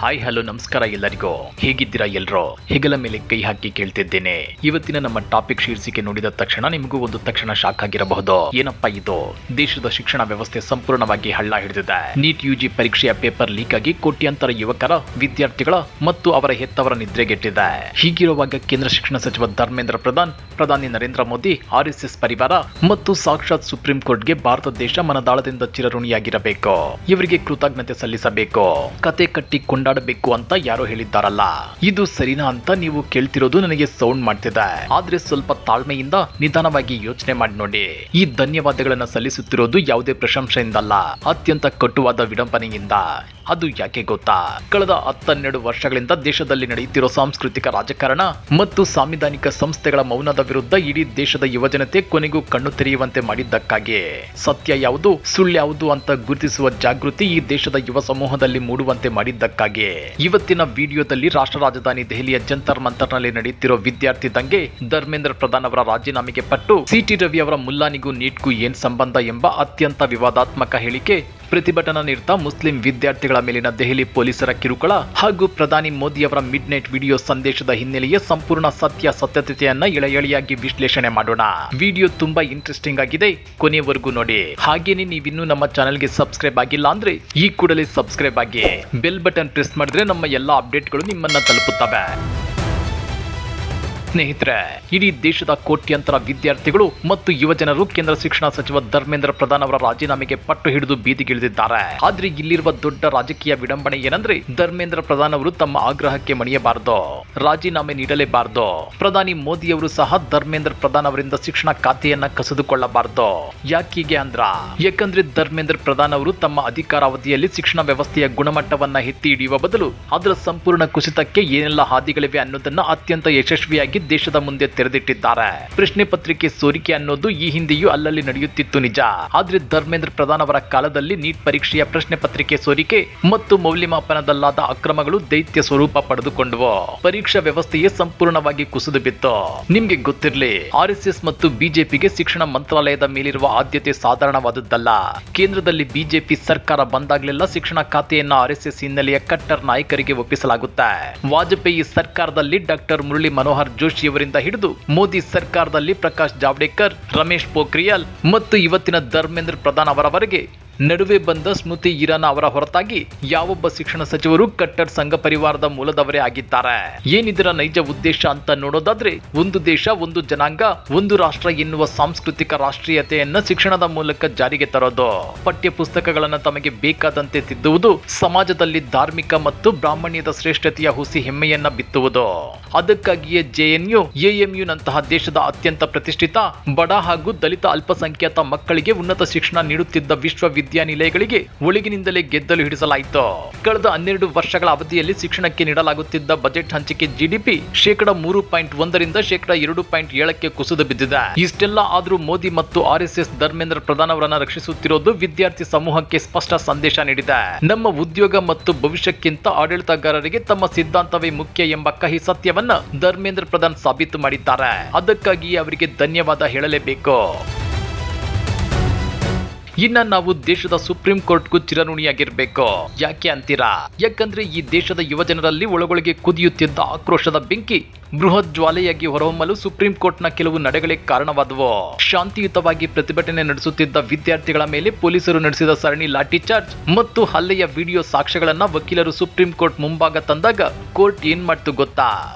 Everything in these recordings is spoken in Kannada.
ಹಾಯ್ ಹಲೋ ನಮಸ್ಕಾರ ಎಲ್ಲರಿಗೂ. ಹೇಗಿದ್ದೀರಾ ಎಲ್ರೋ? ಹೆಗಲ ಮೇಲೆ ಕೈ ಹಾಕಿ ಕೇಳ್ತಿದ್ದೇನೆ. ಇವತ್ತಿನ ನಮ್ಮ ಟಾಪಿಕ್ ಶೀರ್ಷಿಕೆ ನೋಡಿದ ತಕ್ಷಣ ನಿಮಗೂ ಒಂದು ತಕ್ಷಣ ಶಾಕ್ ಆಗಿರಬಹುದು. ಏನಪ್ಪಾ ಇದು? ದೇಶದ ಶಿಕ್ಷಣ ವ್ಯವಸ್ಥೆ ಸಂಪೂರ್ಣವಾಗಿ ಹಳ್ಳ ಹಿಡಿದಿದೆ. ನೀಟ್ ಯುಜಿ ಪರೀಕ್ಷೆಯ ಪೇಪರ್ ಲೀಕ್ ಆಗಿ ಕೋಟ್ಯಾಂತರ ಯುವಕರ, ವಿದ್ಯಾರ್ಥಿಗಳ ಮತ್ತು ಅವರ ಹೆತ್ತವರ ನಿದ್ರೆಗೆಟ್ಟಿದೆ. ಹೀಗಿರುವಾಗ ಕೇಂದ್ರ ಶಿಕ್ಷಣ ಸಚಿವ ಧರ್ಮೇಂದ್ರ ಪ್ರಧಾನ್, ಪ್ರಧಾನಿ ನರೇಂದ್ರ ಮೋದಿ, ಆರ್ಎಸ್ಎಸ್ ಪರಿವಾರ ಮತ್ತು ಸಾಕ್ಷಾತ್ ಸುಪ್ರೀಂ ಕೋರ್ಟ್ಗೆ ಭಾರತ ದೇಶ ಮನದಾಳದಿಂದ ಚಿರಋಣಿಯಾಗಿರಬೇಕು. ಇವರಿಗೆ ಕೃತಜ್ಞತೆ ಸಲ್ಲಿಸಬೇಕು. ಕತೆ ಕಟ್ಟಿ ಕೊಂಡಾಡಬೇಕು ಅಂತ ಯಾರೋ ಹೇಳಿದ್ದಾರಲ್ಲ, ಇದು ಸರಿನಾ ಅಂತ ನೀವು ಕೇಳ್ತಿರೋದು ನನಗೆ ಸೌಂಡ್ ಮಾಡ್ತಿದೆ. ಆದ್ರೆ ಸ್ವಲ್ಪ ತಾಳ್ಮೆಯಿಂದ ನಿಧಾನವಾಗಿ ಯೋಚನೆ ಮಾಡಿ ನೋಡಿ. ಈ ಧನ್ಯವಾದಗಳನ್ನ ಸಲ್ಲಿಸುತ್ತಿರೋದು ಯಾವುದೇ ಪ್ರಶಂಸೆಯಿಂದಲ್ಲ, ಅತ್ಯಂತ ಕಟುವಾದ ವಿಡಂಬನೆಯಿಂದ. ಅದು ಯಾಕೆ ಗೊತ್ತಾ? ಕಳೆದ 12 ವರ್ಷಗಳಿಂದ ದೇಶದಲ್ಲಿ ನಡೆಯುತ್ತಿರೋ ಸಾಂಸ್ಕೃತಿಕ ರಾಜಕಾರಣ ಮತ್ತು ಸಾಂವಿಧಾನಿಕ ಸಂಸ್ಥೆಗಳ ಮೌನದ ವಿರುದ್ಧ ಇಡೀ ದೇಶದ ಯುವಜನತೆ ಕೊನೆಗೂ ಕಣ್ಣು ತೆರೆಯುವಂತೆ ಮಾಡಿದ್ದಕ್ಕಾಗಿ, ಸತ್ಯ ಯಾವುದು ಸುಳ್ಳು ಯಾವುದು ಅಂತ ಗುರುತಿಸುವ ಜಾಗೃತಿ ಈ ದೇಶದ ಯುವ ಸಮೂಹದಲ್ಲಿ ಮೂಡುವಂತೆ ಮಾಡಿದ್ದಕ್ಕಾಗಿ ಇವತ್ತಿನ ವಿಡಿಯೋದಲ್ಲಿ ರಾಷ್ಟ್ರ ರಾಜಧಾನಿ ದೆಹಲಿಯ ಜಂತರ್ ಮಂತರ್ನಲ್ಲಿ ನಡೆಯುತ್ತಿರೋ ವಿದ್ಯಾರ್ಥಿ ದಂಗೆ, ಧರ್ಮೇಂದ್ರ ಪ್ರಧಾನ್ ಅವರ ರಾಜೀನಾಮೆಗೆ ಪಟ್ಟು ಸಿಟಿ ರವಿ ಅವರ ಮುಲ್ಲಾನಿಗೂ ನೀಟ್ಗೂ ಏನ್ ಸಂಬಂಧ ಎಂಬ ಅತ್ಯಂತ ವಿವಾದಾತ್ಮಕ ಹೇಳಿಕೆ, ಪ್ರತಿಭಟನಾ ನಿರತ ಮುಸ್ಲಿಂ ವಿದ್ಯಾರ್ಥಿಗಳ ಮೇಲಿನ ದೆಹಲಿ ಪೊಲೀಸರ ಕಿರುಕುಳ ಹಾಗೂ ಪ್ರಧಾನಿ ಮೋದಿ ಅವರ ಮಿಡ್ ನೈಟ್ ವಿಡಿಯೋ ಸಂದೇಶದ ಹಿನ್ನೆಲೆಯ ಸಂಪೂರ್ಣ ಸತ್ಯತೆಯನ್ನ ಎಳೆಯಾಗಿ ವಿಶ್ಲೇಷಣೆ ಮಾಡೋಣ. ವಿಡಿಯೋ ತುಂಬಾ ಇಂಟ್ರೆಸ್ಟಿಂಗ್ ಆಗಿದೆ, ಕೊನೆಯವರೆಗೂ ನೋಡಿ. ಹಾಗೇನೆ ನೀವಿನ್ನೂ ನಮ್ಮ ಚಾನೆಲ್ಗೆ ಸಬ್ಸ್ಕ್ರೈಬ್ ಆಗಿಲ್ಲ ಅಂದ್ರೆ ಈ ಕೂಡಲೇ ಸಬ್ಸ್ಕ್ರೈಬ್ ಆಗಿ, ಬೆಲ್ ಬಟನ್ ಪ್ರೆಸ್ ಮಾಡಿದ್ರೆ ನಮ್ಮ ಎಲ್ಲಾ ಅಪ್ಡೇಟ್ಗಳು ನಿಮ್ಮನ್ನ ತಲುಪುತ್ತವೆ. ಸ್ನೇಹಿತರೆ, ಇಡೀ ದೇಶದ ಕೋಟ್ಯಾಂತರ ವಿದ್ಯಾರ್ಥಿಗಳು ಮತ್ತು ಯುವಜನರು ಕೇಂದ್ರ ಶಿಕ್ಷಣ ಸಚಿವ ಧರ್ಮೇಂದ್ರ ಪ್ರಧಾನ್ ಅವರ ರಾಜೀನಾಮೆಗೆ ಪಟ್ಟು ಹಿಡಿದು ಬೀದಿಗಿಳಿದಿದ್ದಾರೆ. ಆದ್ರೆ ಇಲ್ಲಿರುವ ದೊಡ್ಡ ರಾಜಕೀಯ ವಿಡಂಬನೆ ಏನಂದ್ರೆ, ಧರ್ಮೇಂದ್ರ ಪ್ರಧಾನ್ ಅವರು ತಮ್ಮ ಆಗ್ರಹಕ್ಕೆ ಮಣಿಯಬಾರದು, ರಾಜೀನಾಮೆ ನೀಡಲೇಬಾರದು. ಪ್ರಧಾನಿ ಮೋದಿ ಅವರು ಸಹ ಧರ್ಮೇಂದ್ರ ಪ್ರಧಾನ್ ಅವರಿಂದ ಶಿಕ್ಷಣ ಖಾತೆಯನ್ನ ಕಸಿದುಕೊಳ್ಳಬಾರದು. ಯಾಕೀಗೆ ಯಾಕಂದ್ರೆ ಧರ್ಮೇಂದ್ರ ಪ್ರಧಾನ್ ಅವರು ತಮ್ಮ ಅಧಿಕಾರಾವಧಿಯಲ್ಲಿ ಶಿಕ್ಷಣ ವ್ಯವಸ್ಥೆಯ ಗುಣಮಟ್ಟವನ್ನ ಎತ್ತಿ ಹಿಡಿಯುವ ಬದಲು ಅದರ ಸಂಪೂರ್ಣ ಕುಸಿತಕ್ಕೆ ಏನೆಲ್ಲ ಹಾದಿಗಳಿವೆ ಅನ್ನೋದನ್ನ ಅತ್ಯಂತ ಯಶಸ್ವಿಯಾಗಿ ದೇಶದ ಮುಂದೆ ತೆರೆದಿಟ್ಟಿದ್ದಾರೆ. ಪ್ರಶ್ನೆ ಪತ್ರಿಕೆ ಸೋರಿಕೆ ಅನ್ನೋದು ಈ ಹಿಂದೆಯೂ ಅಲ್ಲಲ್ಲಿ ನಡೆಯುತ್ತಿತ್ತು ನಿಜ. ಆದ್ರೆ ಧರ್ಮೇಂದ್ರ ಪ್ರಧಾನ್ ಅವರ ಕಾಲದಲ್ಲಿ ನೀಟ್ ಪರೀಕ್ಷೆಯ ಪ್ರಶ್ನೆ ಪತ್ರಿಕೆ ಸೋರಿಕೆ ಮತ್ತು ಮೌಲ್ಯಮಾಪನದಲ್ಲಾದ ಅಕ್ರಮಗಳು ದೈತ್ಯ ಸ್ವರೂಪ ಪಡೆದುಕೊಂಡವು. ಪರೀಕ್ಷಾ ವ್ಯವಸ್ಥೆಯೇ ಸಂಪೂರ್ಣವಾಗಿ ಕುಸಿದು ಬಿತ್ತು. ನಿಮ್ಗೆ ಗೊತ್ತಿರಲಿ, ಆರ್ಎಸ್ಎಸ್ ಮತ್ತು ಬಿಜೆಪಿಗೆ ಶಿಕ್ಷಣ ಮಂತ್ರಾಲಯದ ಮೇಲಿರುವ ಆದ್ಯತೆ ಸಾಧಾರಣವಾದದ್ದಲ್ಲ. ಕೇಂದ್ರದಲ್ಲಿ ಬಿಜೆಪಿ ಸರ್ಕಾರ ಬಂದಾಗಲೆಲ್ಲ ಶಿಕ್ಷಣ ಖಾತೆಯನ್ನ ಆರ್ಎಸ್ಎಸ್ ಹಿನ್ನೆಲೆಯ ಕಟ್ಟರ್ ನಾಯಕರಿಗೆ ಒಪ್ಪಿಸಲಾಗುತ್ತೆ. ವಾಜಪೇಯಿ ಸರ್ಕಾರದಲ್ಲಿ ಡಾಕ್ಟರ್ ಮುರಳಿ ಮನೋಹರ್ ಜೋಶಿ ಅವರಿಂದ ಹಿಡಿದು ಮೋದಿ ಸರ್ಕಾರದಲ್ಲಿ ಪ್ರಕಾಶ್ ಜಾವಡೇಕರ್, ರಮೇಶ್ ಪೋಖ್ರಿಯಾಲ್ ಮತ್ತು ಇವತ್ತಿನ ಧರ್ಮೇಂದ್ರ ಪ್ರಧಾನ್ ಅವರವರೆಗೆ ನಡುವೆ ಬಂದ ಸ್ಮೃತಿ ಇರಾನಿ ಅವರ ಹೊರತಾಗಿ ಯಾವೊಬ್ಬ ಶಿಕ್ಷಣ ಸಚಿವರು ಕಟ್ಟರ್ ಸಂಘ ಪರಿವಾರದ ಮೂಲದವರೇ ಆಗಿದ್ದಾರೆ. ಏನಿದರ ನೈಜ ಉದ್ದೇಶ ಅಂತ ನೋಡೋದಾದ್ರೆ, ಒಂದು ದೇಶ ಒಂದು ಜನಾಂಗ ಒಂದು ರಾಷ್ಟ್ರ ಎನ್ನುವ ಸಾಂಸ್ಕೃತಿಕ ರಾಷ್ಟ್ರೀಯತೆಯನ್ನ ಶಿಕ್ಷಣದ ಮೂಲಕ ಜಾರಿಗೆ ತರೋದು, ಪಠ್ಯ ಪುಸ್ತಕಗಳನ್ನು ತಮಗೆ ಬೇಕಾದಂತೆ ತಿದ್ದುವುದು, ಸಮಾಜದಲ್ಲಿ ಧಾರ್ಮಿಕ ಮತ್ತು ಬ್ರಾಹ್ಮಣ್ಯದ ಶ್ರೇಷ್ಠತೆಯ ಹುಸಿ ಹೆಮ್ಮೆಯನ್ನ ಬಿತ್ತುವುದು. ಅದಕ್ಕಾಗಿಯೇ ಜೆಎನ್ಯು, ಎಎಂಯು ನಂತಹ ದೇಶದ ಅತ್ಯಂತ ಪ್ರತಿಷ್ಠಿತ ಬಡ ಹಾಗೂ ದಲಿತ ಅಲ್ಪಸಂಖ್ಯಾತ ಮಕ್ಕಳಿಗೆ ಉನ್ನತ ಶಿಕ್ಷಣ ನೀಡುತ್ತಿದ್ದ ವಿಶ್ವವಿದ್ಯಾನಿಲಯಗಳಿಗೆ ಒಳಗಿನಿಂದಲೇ ಗೆದ್ದಲು ಹಿಡಿಸಲಾಯಿತು. ಕಳೆದ 12 ವರ್ಷಗಳ ಅವಧಿಯಲ್ಲಿ ಶಿಕ್ಷಣಕ್ಕೆ ನೀಡಲಾಗುತ್ತಿದ್ದ ಬಜೆಟ್ ಹಂಚಿಕೆ ಜಿಡಿಪಿ (3.1 ರಿಂದ 2.7ಕ್ಕೆ ಕುಸಿದು ಬಿದ್ದಿದೆ. ಇಷ್ಟೆಲ್ಲ ಆದ್ರೂ ಮೋದಿ ಮತ್ತು ಆರ್ಎಸ್ಎಸ್ ಧರ್ಮೇಂದ್ರ ಪ್ರಧಾನ್ ಅವರನ್ನ ರಕ್ಷಿಸುತ್ತಿರೋದು ವಿದ್ಯಾರ್ಥಿ ಸಮೂಹಕ್ಕೆ ಸ್ಪಷ್ಟ ಸಂದೇಶ ನೀಡಿದೆ. ನಮ್ಮ ಉದ್ಯೋಗ ಮತ್ತು ಭವಿಷ್ಯಕ್ಕಿಂತ ಆಡಳಿತಗಾರರಿಗೆ ತಮ್ಮ ಸಿದ್ಧಾಂತವೇ ಮುಖ್ಯ ಎಂಬ ಕಹಿ ಸತ್ಯವನ್ನ ಧರ್ಮೇಂದ್ರ ಪ್ರಧಾನ್ ಸಾಬೀತು ಮಾಡಿದ್ದಾರೆ. ಅದಕ್ಕಾಗಿಯೇ ಅವರಿಗೆ ಧನ್ಯವಾದ ಹೇಳಲೇಬೇಕು. ಇನ್ನ ನಾವು ದೇಶದ ಸುಪ್ರೀಂ ಕೋರ್ಟ್ಗೂ ಚಿರಋಣಿಯಾಗಿರ್ಬೇಕು. ಯಾಕೆ ಅಂತೀರಾ? ಯಾಕಂದ್ರೆ ಈ ದೇಶದ ಯುವಜನರಲ್ಲಿ ಒಳಗೊಳಗೆ ಕುದಿಯುತ್ತಿದ್ದ ಆಕ್ರೋಶದ ಬೆಂಕಿ ಬೃಹತ್ ಜ್ವಾಲೆಯಾಗಿ ಹೊರಹೊಮ್ಮಲು ಸುಪ್ರೀಂ ಕೋರ್ಟ್ನ ಕೆಲವು ನಡೆಗಳೇ ಕಾರಣವಾದವು. ಶಾಂತಿಯುತವಾಗಿ ಪ್ರತಿಭಟನೆ ನಡೆಸುತ್ತಿದ್ದ ವಿದ್ಯಾರ್ಥಿಗಳ ಮೇಲೆ ಪೊಲೀಸರು ನಡೆಸಿದ ಸರಣಿ ಲಾಠಿ ಚಾರ್ಜ್ ಮತ್ತು ಹಲ್ಲೆಯ ವಿಡಿಯೋ ಸಾಕ್ಷ್ಯಗಳನ್ನ ವಕೀಲರು ಸುಪ್ರೀಂ ಕೋರ್ಟ್ ಮುಂಭಾಗ ತಂದಾಗ ಕೋರ್ಟ್ ಏನ್ ಮಾಡ್ತು ಗೊತ್ತಾ?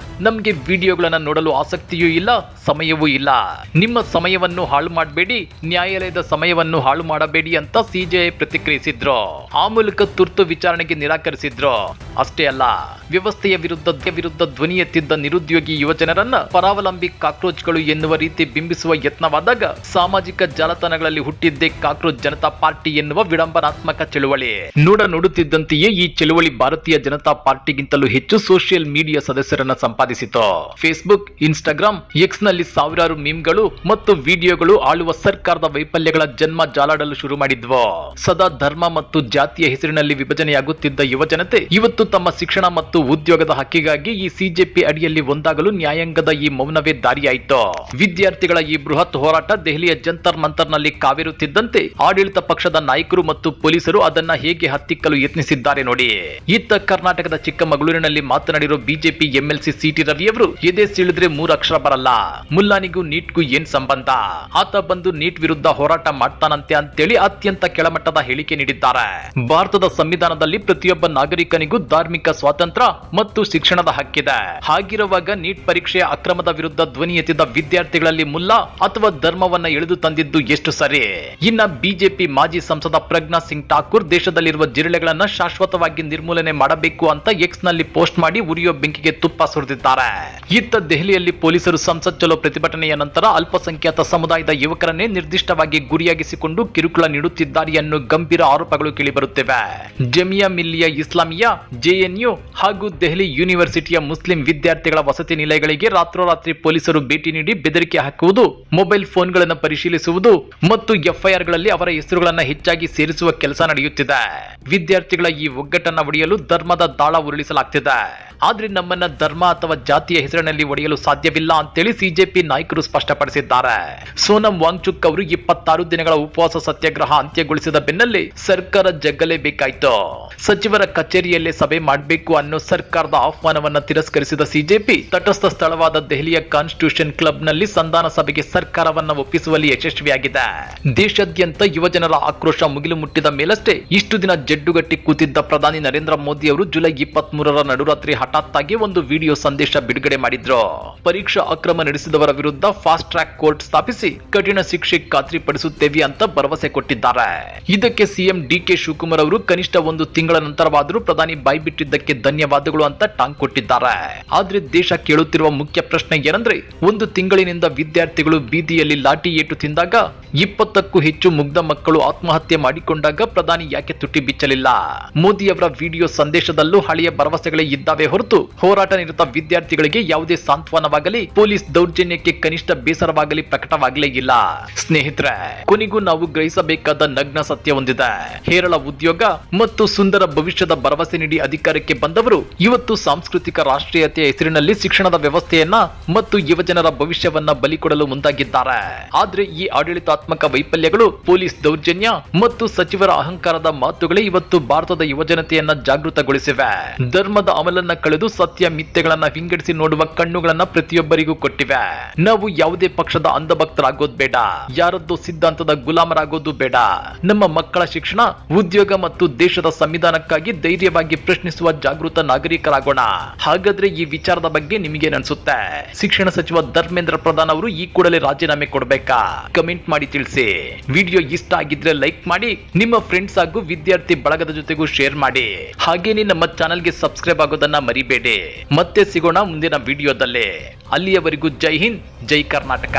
ನಮ್ಗೆ ವಿಡಿಯೋಗಳನ್ನ ನೋಡಲು ಆಸಕ್ತಿಯೂ ಇಲ್ಲ, ಸಮಯವೂ ಇಲ್ಲ. ನಿಮ್ಮ ಸಮಯವನ್ನು ಹಾಳು ಮಾಡಬೇಡಿ, ನ್ಯಾಯಾಲಯದ ಸಮಯವನ್ನು ಹಾಳು ಮಾಡಬೇಡಿ ಅಂತ ಸಿಜೆಐ ಪ್ರತಿಕ್ರಿಯಿಸಿದ್ರು. ಆ ಮೂಲಕ ತುರ್ತು ವಿಚಾರಣೆಗೆ ನಿರಾಕರಿಸಿದ್ರು. ಅಷ್ಟೇ ಅಲ್ಲ, ವ್ಯವಸ್ಥೆಯ ವಿರುದ್ಧ ಧ್ವನಿ ಎತ್ತಿದ್ದ ನಿರುದ್ಯೋಗಿ ಯುವಜನರನ್ನ ಪರಾವಲಂಬಿ ಕಾಕ್ರೋಚ್ಗಳು ಎನ್ನುವ ರೀತಿ ಬಿಂಬಿಸುವ ಯತ್ನವಾದಾಗ ಸಾಮಾಜಿಕ ಜಾಲತಾಣಗಳಲ್ಲಿ ಹುಟ್ಟಿದ್ದೇ ಕಾಕ್ರೋಚ್ ಜನತಾ ಪಾರ್ಟಿ ಎನ್ನುವ ವಿಡಂಬನಾತ್ಮಕ ಚಳುವಳಿ. ನೋಡುತ್ತಿದ್ದಂತೆಯೇ ಈ ಚಳುವಳಿ ಭಾರತೀಯ ಜನತಾ ಪಾರ್ಟಿಗಿಂತಲೂ ಹೆಚ್ಚು ಸೋಷಿಯಲ್ ಮೀಡಿಯಾ ಸದಸ್ಯರನ್ನ ಸಂಪಾದಿಸಿತು. ಫೇಸ್ಬುಕ್, ಇನ್ಸ್ಟಾಗ್ರಾಮ್, ಎಕ್ಸ್ ನಲ್ಲಿ ಸಾವಿರಾರು ಮೀಮ್ಗಳು ಮತ್ತು ವಿಡಿಯೋಗಳು ಆಳುವ ಸರ್ಕಾರದ ವೈಫಲ್ಯಗಳ ಜನ್ಮ ಜಾಲಾಡಲು ಶುರು ಮಾಡಿದ್ವು. ಸದಾ ಧರ್ಮ ಮತ್ತು ಜಾತಿಯ ಹೆಸರಿನಲ್ಲಿ ವಿಭಜನೆಯಾಗುತ್ತಿದ್ದ ಯುವಜನತೆ ಇವತ್ತು ತಮ್ಮ ಶಿಕ್ಷಣ ಮತ್ತು ಉದ್ಯೋಗದ ಹಕ್ಕಿಗಾಗಿ ಈ ಸಿಜೆಪಿ ಅಡಿಯಲ್ಲಿ ಒಂದಾಗಲು ನ್ಯಾಯಾಂಗದ ಈ ಮೌನವೇ ದಾರಿಯಾಯಿತು. ವಿದ್ಯಾರ್ಥಿಗಳ ಈ ಬೃಹತ್ ಹೋರಾಟ ದೆಹಲಿಯ ಜಂತರ್ ಮಂತರ್ನಲ್ಲಿ ಕಾವೇರುತ್ತಿದ್ದಂತೆ ಆಡಳಿತ ಪಕ್ಷದ ನಾಯಕರು ಮತ್ತು ಪೊಲೀಸರು ಅದನ್ನ ಹೇಗೆ ಹತ್ತಿಕ್ಕಲು ಯತ್ನಿಸಿದ್ದಾರೆ ನೋಡಿ. ಇತ್ತ ಕರ್ನಾಟಕದ ಚಿಕ್ಕಮಗಳೂರಿನಲ್ಲಿ ಮಾತನಾಡಿರೋ ಬಿಜೆಪಿ ಎಂಎಲ್ಸಿ ಸಿಟಿ ರವಿಯವರು ಎದೆ ಸೀಳಿದ್ರೆ 3 ಅಕ್ಷರ ಬರಲ್ಲ, ಮುಲ್ಲಾನಿಗೂ ನೀಟ್ಗೂ ಏನ್ ಸಂಬಂಧ, ಆತ ಬಂದು ನೀಟ್ ವಿರುದ್ಧ ಹೋರಾಟ ಮಾಡ್ತಾನಂತೆ ಅಂತೇಳಿ ಅತ್ಯಂತ ಕೆಳಮಟ್ಟದ ಹೇಳಿಕೆ ನೀಡಿದ್ದಾರೆ. ಭಾರತದ ಸಂವಿಧಾನದಲ್ಲಿ ಪ್ರತಿಯೊಬ್ಬ ನಾಗರಿಕನಿಗೂ ಧಾರ್ಮಿಕ ಸ್ವಾತಂತ್ರ್ಯ ಮತ್ತು ಶಿಕ್ಷಣದ ಹಕ್ಕಿದೆ. ಹಾಗಿರುವಾಗ ನೀಟ್ ಪರೀಕ್ಷೆಯ ಅಕ್ರಮದ ವಿರುದ್ಧ ಧ್ವನಿ ಎತ್ತಿದ ವಿದ್ಯಾರ್ಥಿಗಳಲ್ಲಿ ಮುಲ್ಲಾ ಅಥವಾ ಧರ್ಮವನ್ನ ಎಳೆದು ತಂದಿದ್ದು ಎಷ್ಟು ಸರಿ? ಇನ್ನ ಬಿಜೆಪಿ ಮಾಜಿ ಸಂಸದ ಪ್ರಜ್ಞಾ ಸಿಂಗ್ ಠಾಕೂರ್ ದೇಶದಲ್ಲಿರುವ ಜಿರಳೆಗಳನ್ನ ಶಾಶ್ವತವಾಗಿ ನಿರ್ಮೂಲನೆ ಮಾಡಬೇಕು ಅಂತ ಎಕ್ಸ್ ನಲ್ಲಿ ಪೋಸ್ಟ್ ಮಾಡಿ ಉರಿಯೋ ಬೆಂಕಿಗೆ ತುಪ್ಪ ಸುರಿದಿದ್ದಾರೆ. ಇತ್ತ ದೆಹಲಿಯಲ್ಲಿ ಪೊಲೀಸರು ಸಂಸತ್ ಚಲೋ ಪ್ರತಿಭಟನೆಯ ನಂತರ ಅಲ್ಪಸಂಖ್ಯಾತ ಸಮುದಾಯದ ಯುವಕರನ್ನೇ ನಿರ್ದಿಷ್ಟವಾಗಿ ಗುರಿಯಾಗಿಸಿಕೊಂಡು ಕಿರುಕುಳ ನೀಡುತ್ತಿದ್ದಾರೆ ಅನ್ನೋ ಗಂಭೀರ ಆರೋಪಗಳು ಕೇಳಿಬರುತ್ತಿವೆ. ಜಮಿಯಾ ಮಿಲ್ಲಿಯಾ ಇಸ್ಲಾಮಿಯಾ, ಜೆಎನ್ಯು ಹಾಗೂ ದೆಹಲಿ ಯೂನಿವರ್ಸಿಟಿಯ ಮುಸ್ಲಿಂ ವಿದ್ಯಾರ್ಥಿಗಳ ವಸತಿ ನಿಲಯಗಳಿಗೆ ರಾತ್ರೋರಾತ್ರಿ ಪೊಲೀಸರು ಭೇಟಿ ನೀಡಿ ಬೆದರಿಕೆ ಹಾಕುವುದು, ಮೊಬೈಲ್ ಫೋನ್ಗಳನ್ನು ಪರಿಶೀಲಿಸುವುದು ಮತ್ತು ಎಫ್ಐಆರ್ಗಳಲ್ಲಿ ಅವರ ಹೆಸರುಗಳನ್ನು ಹೆಚ್ಚಾಗಿ ಸೇರಿಸುವ ಕೆಲಸ ನಡೆಯುತ್ತಿದೆ. ವಿದ್ಯಾರ್ಥಿಗಳ ಈ ಒಗ್ಗಟ್ಟನ್ನು ಒಡೆಯಲು ಧರ್ಮದ ದಾಳ ಉರುಳಿಸಲಾಗ್ತಿದೆ. ಆದ್ರೆ ನಮ್ಮನ್ನ ಧರ್ಮ ಅಥವಾ ಜಾತಿಯ ಹೆಸರಿನಲ್ಲಿ ಒಡೆಯಲು ಸಾಧ್ಯವಿಲ್ಲ ಅಂತೇಳಿ ಸಿಜೆಪಿ ನಾಯಕರು ಸ್ಪಷ್ಟಪಡಿಸಿದ್ದಾರೆ. ಸೋನಂ ವಾಂಗ್ಚುಕ್ ಅವರು 26 ದಿನಗಳ ಉಪವಾಸ ಸತ್ಯಾಗ್ರಹ ಅಂತ್ಯಗೊಳಿಸಿದ ಬೆನ್ನಲ್ಲೇ ಸರ್ಕಾರ ಜಗ್ಗಲೇಬೇಕಾಯ್ತು. ಸಚಿವರ ಕಚೇರಿಯಲ್ಲೇ ಸಭೆ ಮಾಡಬೇಕು ಅನ್ನೋ ಸರ್ಕಾರದ ಆಹ್ವಾನವನ್ನ ತಿರಸ್ಕರಿಸಿದ ಸಿಜೆಪಿ ತಟಸ್ಥ ಸ್ಥಳವಾದ ದೆಹಲಿಯ ಕಾನ್ಸ್ಟಿಟ್ಯೂಷನ್ ಕ್ಲಬ್ ನಲ್ಲಿ ಸಂಧಾನ ಸಭೆಗೆ ಸರ್ಕಾರವನ್ನ ಒಪ್ಪಿಸುವಲ್ಲಿ ಯಶಸ್ವಿಯಾಗಿದೆ. ದೇಶಾದ್ಯಂತ ಯುವಜನರ ಆಕ್ರೋಶ ಮುಗಿಲು ಮುಟ್ಟಿದ ಮೇಲಷ್ಟೇ ಇಷ್ಟು ದಿನ ಜಡ್ಡುಗಟ್ಟಿ ಕೂತಿದ್ದ ಪ್ರಧಾನಿ ನರೇಂದ್ರ ಮೋದಿ ಅವರು ಜುಲೈ 23ರ ನಡುರಾತ್ರಿ ಹಠಾತ್ತಾಗಿ ಒಂದು ವಿಡಿಯೋ ಸಂದೇಶ ಬಿಡುಗಡೆ ಮಾಡಿದ್ರು. ಪರೀಕ್ಷಾ ಅಕ್ರಮ ನಡೆಸಿದವರ ವಿರುದ್ಧ ಫಾಸ್ಟ್ ಟ್ರ್ಯಾಕ್ ಕೋರ್ಟ್ ಸ್ಥಾಪಿಸಿ ಕಠಿಣ ಶಿಕ್ಷೆ ಖಾತ್ರಿಪಡಿಸುತ್ತೇವೆ ಅಂತ ಭರವಸೆ ಕೊಟ್ಟಿದ್ದಾರೆ. ಇದಕ್ಕೆ ಸಿಎಂ ಡಿಕೆ ಶಿವಕುಮಾರ್ ಅವರು ಕನಿಷ್ಠ 1 ತಿಂಗಳ ನಂತರವಾದರೂ ಪ್ರಧಾನಿ ಬಾಯ್ಬಿಟ್ಟಿದ್ದಕ್ಕೆ ಧನ್ಯವಾದಗಳು ಅಂತ ಟಾಂಗ್ ಕೊಟ್ಟಿದ್ದಾರೆ. ಆದ್ರೆ ದೇಶ ಕೇಳುತ್ತಿರುವ ಮುಖ್ಯ ಪ್ರಶ್ನೆ ಏನಂದ್ರೆ, 1 ತಿಂಗಳಿನಿಂದ ವಿದ್ಯಾರ್ಥಿಗಳು ಬೀದಿಯಲ್ಲಿ ಲಾಠಿ ಏಟು ತಿಂದಾಗ 20ಕ್ಕೂ ಹೆಚ್ಚು ಮುಗ್ಧ ಮಕ್ಕಳು ಆತ್ಮಹತ್ಯೆ ಮಾಡಿಕೊಂಡಾಗ ಪ್ರಧಾನಿ ಯಾಕೆ ತುಟಿ ಬಿಚ್ಚಲಿಲ್ಲ? ಮೋದಿ ಅವರ ವಿಡಿಯೋ ಸಂದೇಶದಲ್ಲೂ ಹಳೆಯ ಭರವಸೆಗಳೇ ಇದ್ದಾವೆ ಹೊರತು ಹೋರಾಟ ನಿರತ ವಿದ್ಯಾರ್ಥಿಗಳಿಗೆ ಯಾವುದೇ ಸಾಂತ್ವನವಾಗಲಿ ಪೊಲೀಸ್ ದೌರ್ಜನ್ಯಕ್ಕೆ ಕನಿಷ್ಠ ಬೇಸರವಾಗಲಿ ಪ್ರಕಟವಾಗಲೇ ಇಲ್ಲ. ಸ್ನೇಹಿತರೆ, ಕೊನೆಗೂ ನಾವು ಗ್ರಹಿಸಬೇಕಾದ ನಗ್ನ ಸತ್ಯ ಹೊಂದಿದೆ. ಹೇರಳ ಉದ್ಯೋಗ ಮತ್ತು ಸುಂದರ ಭವಿಷ್ಯದ ಭರವಸೆ ನೀಡಿ ಅಧಿಕಾರಕ್ಕೆ ಬಂದವರು ಇವತ್ತು ಸಾಂಸ್ಕೃತಿಕ ರಾಷ್ಟ್ರೀಯತೆಯ ಹೆಸರಿನಲ್ಲಿ ಶಿಕ್ಷಣದ ವ್ಯವಸ್ಥೆಯನ್ನ ಮತ್ತು ಯುವಜನರ ಭವಿಷ್ಯವನ್ನ ಬಲಿಕೊಡಲು ಮುಂದಾಗಿದ್ದಾರೆ. ಆದ್ರೆ ಈ ಆಡಳಿತಾತ್ಮಕ ವೈಫಲ್ಯಗಳು, ಪೊಲೀಸ್ ದೌರ್ಜನ್ಯ ಮತ್ತು ಸಚಿವರ ಅಹಂಕಾರದ ಮಾತುಗಳೇ ಇವತ್ತು ಭಾರತದ ಯುವಜನತೆಯನ್ನ ಜಾಗೃತಗೊಳಿಸಿವೆ. ಧರ್ಮದ ಅಮಲನ್ನ ಕಳೆದು ಸತ್ಯ ಮಿಥ್ಯೆಗಳನ್ನ ವಿಂಗಡಿಸಿ ನೋಡುವ ಕಣ್ಣುಗಳನ್ನ ಪ್ರತಿಯೊಬ್ಬರಿಗೂ ಕೊಟ್ಟಿವೆ. ನಾವು ಯಾವುದೇ ಪಕ್ಷದ ಅಂಧಭಕ್ತರಾಗೋದು ಬೇಡ, ಯಾರದ್ದು ಸಿದ್ಧಾಂತದ ಗುಲಾಮರಾಗೋದು ಬೇಡ. ನಮ್ಮ ಮಕ್ಕಳ ಶಿಕ್ಷಣ, ಉದ್ಯೋಗ ಮತ್ತು ದೇಶದ ಸಂವಿಧಾನಕ್ಕಾಗಿ ಧೈರ್ಯವಾಗಿ ಪ್ರಶ್ನಿಸುವ ಜಾಗೃತ ನಾಗರಿಕರಾಗೋಣ. ಹಾಗಾದ್ರೆ ಈ ವಿಚಾರದ ಬಗ್ಗೆ ನಿಮಗೆ ಅನ್ಸುತ್ತೆ? ಶಿಕ್ಷಣ ಸಚಿವ ಧರ್ಮೇಂದ್ರ ಪ್ರಧಾನ್ ಅವರು ಈ ಕೂಡಲೇ ರಾಜೀನಾಮೆ ಕೊಡಬೇಕಾ? ಕಮೆಂಟ್ ಮಾಡಿ ತಿಳಿಸಿ. ವಿಡಿಯೋ ಇಷ್ಟ ಆಗಿದ್ರೆ ಲೈಕ್ ಮಾಡಿ, ನಿಮ್ಮ ಫ್ರೆಂಡ್ಸ್ ಹಾಗೂ ವಿದ್ಯಾರ್ಥಿ ಬಳಗದ ಜೊತೆಗೂ ಶೇರ್ ಮಾಡಿ. ಹಾಗೇನೇ ನಮ್ಮ ಚಾನೆಲ್ಗೆ ಸಬ್ಸ್ಕ್ರೈಬ್ ಆಗೋದನ್ನ ಮರಿಬೇಡಿ. ಮತ್ತೆ ಸಿಗೋಣ ಮುಂದಿನ ವಿಡಿಯೋದಲ್ಲಿ. ಅಲ್ಲಿಯವರೆಗೂ ಜೈ ಹಿಂದ್, ಜೈ ಕರ್ನಾಟಕ.